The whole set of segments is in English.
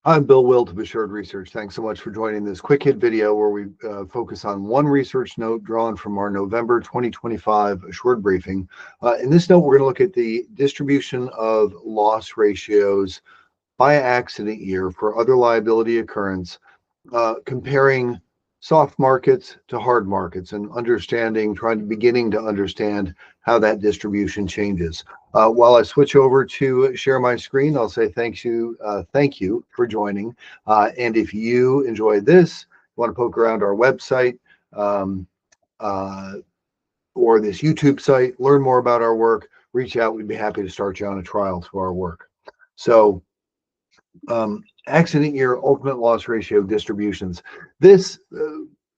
I'm Bill Wilt of Assured Research. Thanks so much for joining this quick hit video where we focus on one research note drawn from our November 2025 Assured briefing. In this note, we're going to look at the distribution of loss ratios by accident year for other liability occurrence, comparing soft markets to hard markets and beginning to understand how that distribution changes. While I switch over to share my screen, I'll say thank you for joining. And if you enjoy this, want to poke around our website um, uh, or this YouTube site, learn more about our work, reach out. We'd be happy to start you on a trial to our work. So accident year ultimate loss ratio distributions. This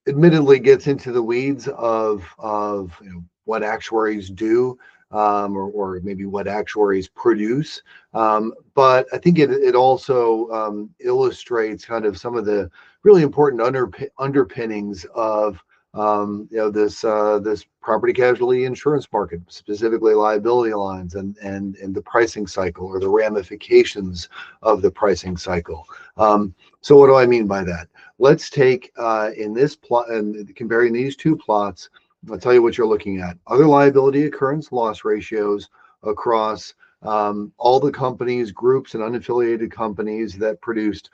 admittedly gets into the weeds of what actuaries do, or maybe what actuaries produce. But I think it also illustrates kind of some of the really important underpinnings of this property casualty insurance market, specifically liability lines and the pricing cycle or the ramifications of the pricing cycle. So what do I mean by that? Let's take in this plot and comparing these two plots. I'll tell you what you're looking at. Other liability occurrence loss ratios across all the companies, groups, and unaffiliated companies that produced,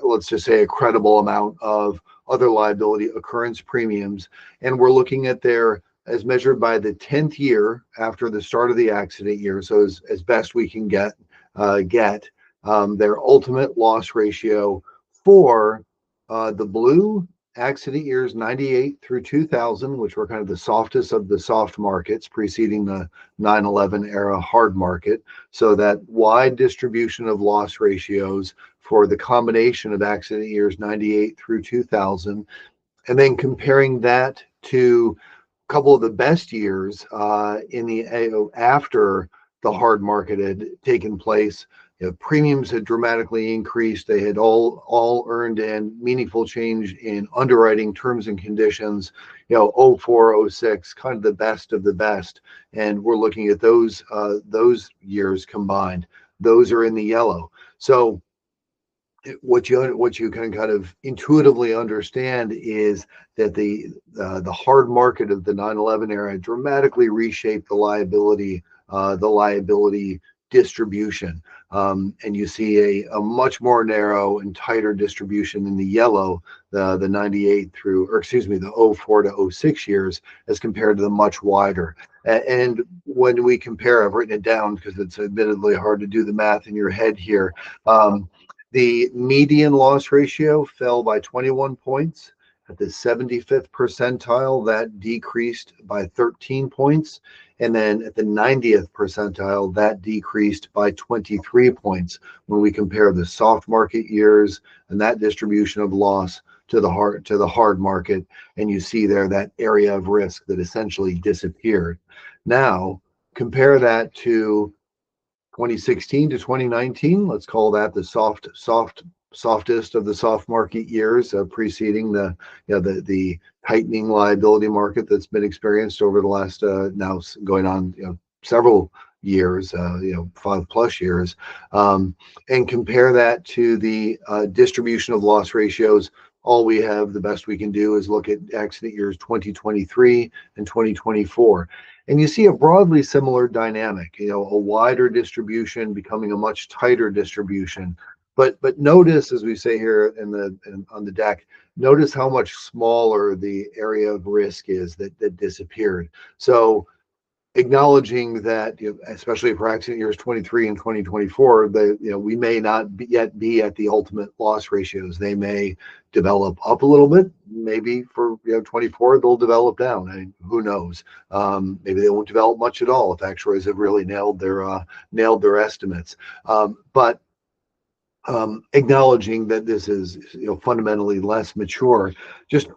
let's just say, a credible amount of other liability occurrence premiums. And we're looking at their, as measured by the 10th year after the start of the accident year. So as best we can get their ultimate loss ratio for the blue accident years 98 through 2000, which were kind of the softest of the soft markets preceding the 9/11 era hard market. So that wide distribution of loss ratios for the combination of accident years 98 through 2000, and then comparing that to a couple of the best years in the after the hard market had taken place. Premiums had dramatically increased. They had all earned in meaningful change in underwriting terms and conditions. 04, 06, kind of the best of the best. And we're looking at those years combined. Those are in the yellow. So what you can kind of intuitively understand is that the hard market of the 9/11 era dramatically reshaped the liability distribution, and you see a much more narrow and tighter distribution in the yellow, the 98 through, or excuse me, the 04 to 06 years, as compared to the much wider. And when we compare, I've written it down because it's admittedly hard to do the math in your head here. The median loss ratio fell by 21 points. At the 75th percentile, that decreased by 13 points. And then at the 90th percentile, that decreased by 23 points when we compare the soft market years and that distribution of loss to the hard market. And you see there that area of risk that essentially disappeared. Now, compare that to 2016 to 2019, let's call that the softest of the soft market years, preceding the tightening liability market that's been experienced over the last now going on several years, 5+ years, and compare that to the distribution of loss ratios. All we have, the best we can do, is look at accident years 2023 and 2024. And you see a broadly similar dynamic, a wider distribution becoming a much tighter distribution. But notice, as we say here on the deck, notice how much smaller the area of risk is that disappeared. So acknowledging that, especially for accident years 23 and 2024, we may not yet be at the ultimate loss ratios. They may develop up a little bit. Maybe for 24, they'll develop down. I mean, who knows? Maybe they won't develop much at all if actuaries have really nailed their estimates. But acknowledging that this is fundamentally less mature, just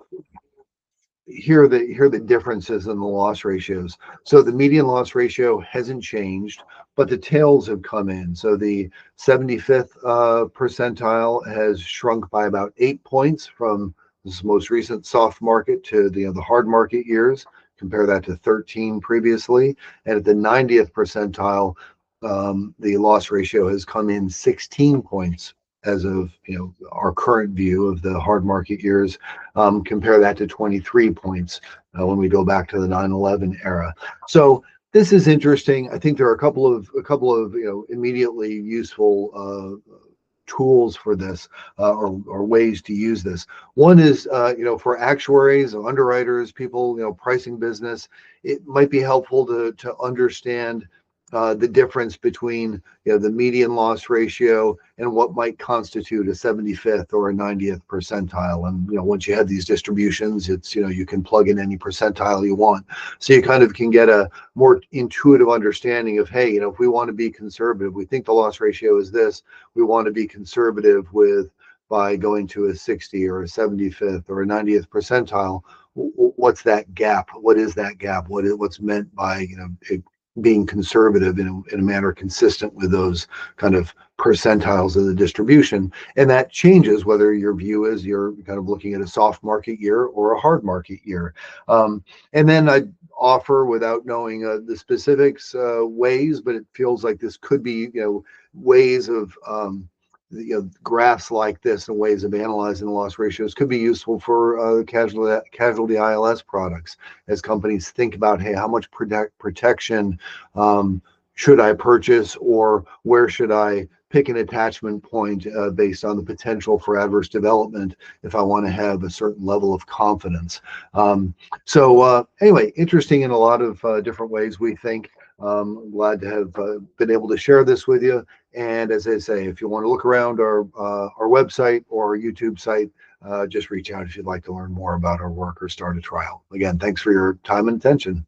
here are the differences in the loss ratios. So the median loss ratio hasn't changed, but the tails have come in. So the 75th percentile has shrunk by about 8 points from this most recent soft market to the hard market years. Compare that to 13 previously. And at the 90th percentile, the loss ratio has come in 16 points as of our current view of the hard market years. Compare that to 23 points when we go back to the 9/11 era. So this is interesting. I think there are a couple of immediately useful tools for this, or ways to use this. One is, for actuaries or underwriters, people, pricing business, it might be helpful to understand the difference between the median loss ratio and what might constitute a 75th or a 90th percentile. And once you have these distributions, it's you can plug in any percentile you want, so you kind of can get a more intuitive understanding of, hey, if we want to be conservative, we think the loss ratio is this, we want to be conservative by going to a 60 or a 75th or a 90th percentile. What's that gap? What is that gap? What's meant by being conservative in a manner consistent with those kind of percentiles of the distribution? And that changes whether your view is you're kind of looking at a soft market year or a hard market year. And then I offer, without knowing the specifics, ways, but it feels like this could be ways of graphs like this and ways of analyzing the loss ratios could be useful for casualty ILS products, as companies think about, hey, how much protection should I purchase, or where should I pick an attachment point based on the potential for adverse development if I want to have a certain level of confidence. So anyway, interesting in a lot of different ways, we think. I'm glad to have been able to share this with you. And as I say, if you want to look around our website or our YouTube site, just reach out if you'd like to learn more about our work or start a trial. Again, thanks for your time and attention.